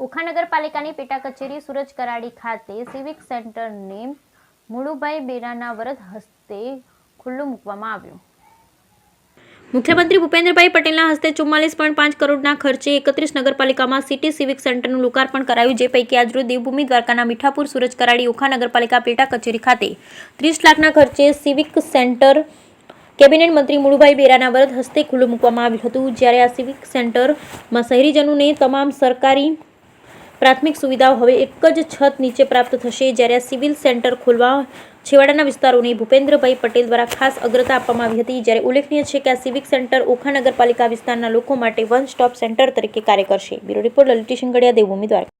ઓખા નગરપાલિકાની પેટા કચેરી સુરજ કરાડી ખાતે સિવિક સેન્ટરને મુળુભાઈ બેરાના વરદ હસ્તે ખુલ્લું મૂકવામાં આવ્યું। મુખ્યમંત્રી ભૂપેન્દ્રભાઈ પટેલના હસ્તે 44.5 કરોડના ખર્ચે 31 નગરપાલિકામાં સિટી સિવિક સેન્ટરનું લોકાર્પણ કરાયું, જે પૈકી આજરોજ દેવભૂમિ દ્વારકાના મીઠાપુર સુરજ કરાડી ઓખા નગરપાલિકા પેટા કચેરી ખાતે 30 લાખના ખર્ચે સિવિક સેન્ટર કેબિનેટ મંત્રી મુળુભાઈ બેરાના વરદ હસ્તે ખુલ્લું મૂકવામાં આવ્યું હતું। જ્યારે આ સિવિક સેન્ટરમાં શહેરીજનોને તમામ સરકારી પ્રાથમિક સુવિધાઓ હવે એક જ છત નીચે પ્રાપ્ત થશે। જ્યારે આ સિવિલ સેન્ટર ખોલવા છેવાડાના વિસ્તારોને ભૂપેન્દ્રભાઈ પટેલ દ્વારા ખાસ અગ્રતા આપવામાં આવી હતી। જ્યારે ઉલ્લેખનીય છે કે આ સિવિક સેન્ટર ઓખા નગરપાલિકા વિસ્તારના લોકો માટે વન સ્ટોપ સેન્ટર તરીકે કાર્ય કરશે। Bureau report Lalit Shingadiya, Devbhumi Dwarka.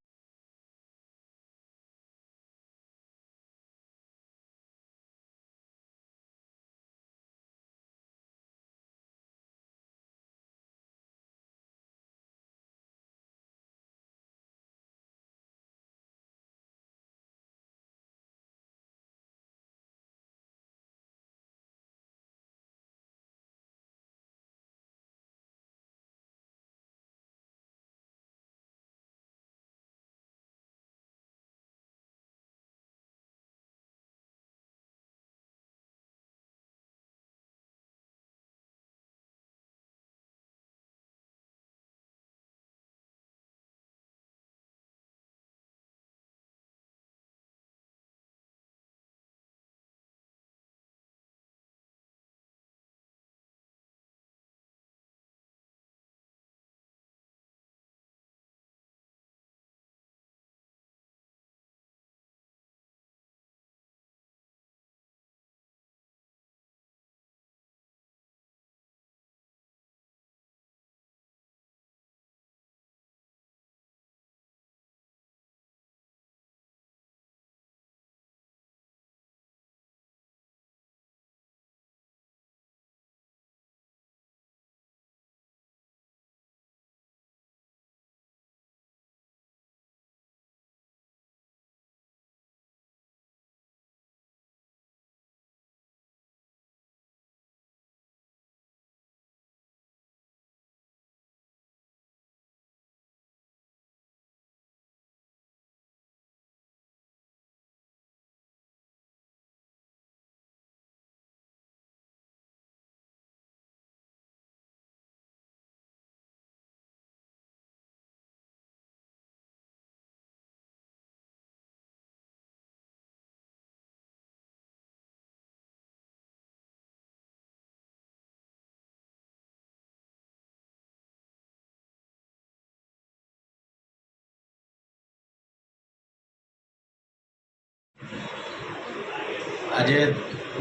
આજે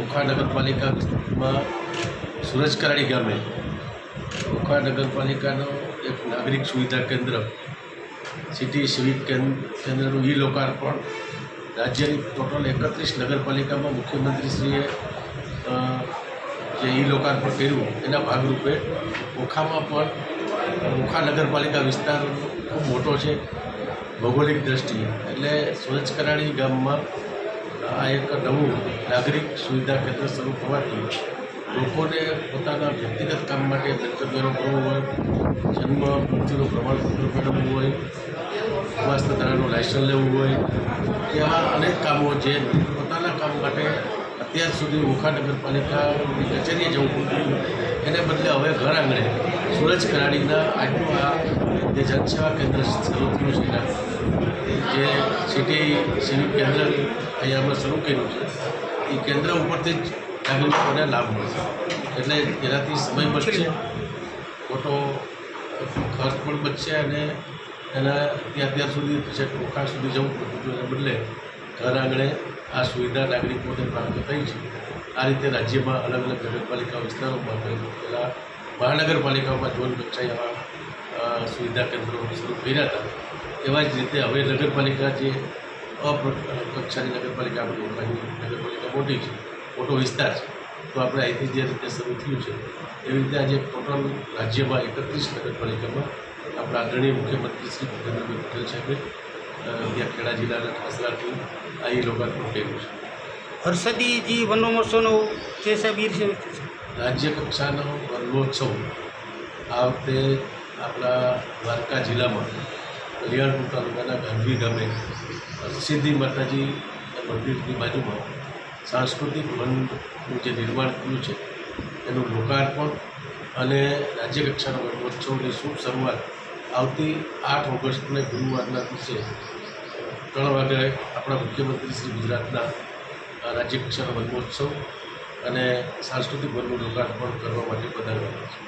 ઓખા નગરપાલિકામાં સુરજ કરાડી ગામે ઓખા નગરપાલિકાનો એક નાગરિક સુવિધા કેન્દ્ર સિટી સિવિક કેન્દ્રનું લોકાર્પણ રાજ્યની ટોટલ 31 નગરપાલિકામાં મુખ્યમંત્રીશ્રીએ જે લોકાર્પણ કર્યું એના ભાગરૂપે ઓખામાં પણ ઓખા નગરપાલિકા વિસ્તાર ખૂબ મોટો છે ભૌગોલિક દ્રષ્ટિએ, એટલે સુરજ કરાડી ગામમાં આ એક નવું નાગરિક સુવિધા કેન્દ્ર શરૂ થવાથી લોકોને પોતાના વ્યક્તિગત કામ માટે મિલકત વેરો ભરવો હોય, જન્મ મૃત્યુનું પ્રમાણપત્ર મેળવવું હોય, વાસ્તધારાનું લાયસન્સ લેવું હોય, એવા અનેક કામો જે પોતાના કામ માટે અત્યાર સુધી ઓખા નગરપાલિકાની કચેરીએ જવું પડતું એને બદલે હવે ઘર આંગણે સુરજ કરાડીના આજનું આ જે જનસેવા કેન્દ્ર શરૂ થયું છે, જે સિટી સિવિક કેન્દ્ર અહીંયા અમે શરૂ કર્યું છે, એ કેન્દ્ર ઉપરથી જ નાગરિકોને લાભ મળશે। એટલે એનાથી સમય બચશે, ખોટો ખર્ચ પણ બચશે અને એના અત્યાર સુધી છેક ઓખા સુધી જવું પડતું એને બદલે ઘર આંગણે આ સુવિધા નાગરિકોને પ્રાપ્ત થઈ છે। આ રીતે રાજ્યમાં અલગ અલગ નગરપાલિકા વિસ્તારોમાં પહેલાં મહાનગરપાલિકાઓમાં ઝોન કક્ષાએ આવા સુવિધા કેન્દ્રો શરૂ કર્યા હતા, એવા જ રીતે હવે નગરપાલિકા જે કક્ષાની નગરપાલિકા આપણી ઓખાની નગરપાલિકા મોટી છે, મોટો વિસ્તાર છે, તો આપણે અહીંથી જે રીતે શરૂ થયું છે એવી રીતે આજે ટોટલ રાજ્યમાં 31 નગરપાલિકામાં આપણા આદરણીય મુખ્યમંત્રી શ્રી ભૂપેન્દ્રભાઈ પટેલ સાહેબે ત્યાં ખેડા જિલ્લાના ઠાસરાથી આ લોકાર્પણ કર્યું છે। હર્ષદીજી વનોત્સવનો છે સાહેબ, રાજ્ય કક્ષાનો વનોત્સવ આ વખતે આપણા દ્વારકા જિલ્લામાં કલ્યાણપુર તાલુકાના ગાંધી ગામે સિદ્ધિ માતાજી મંદિરની બાજુમાં સાંસ્કૃતિક વનનું જે નિર્માણ થયું છે એનું લોકાર્પણ અને રાજ્યકક્ષાનો વનોત્સવની શુભ શરૂઆત આવતી 8 ઓગસ્ટને ગુરુવારના દિવસે 3 વાગે આપણા મુખ્યમંત્રી શ્રી ગુજરાતના રાજ્યકક્ષાનો વનોત્સવ અને સાંસ્કૃતિક વનનું લોકાર્પણ કરવા માટે પધારવાના છે.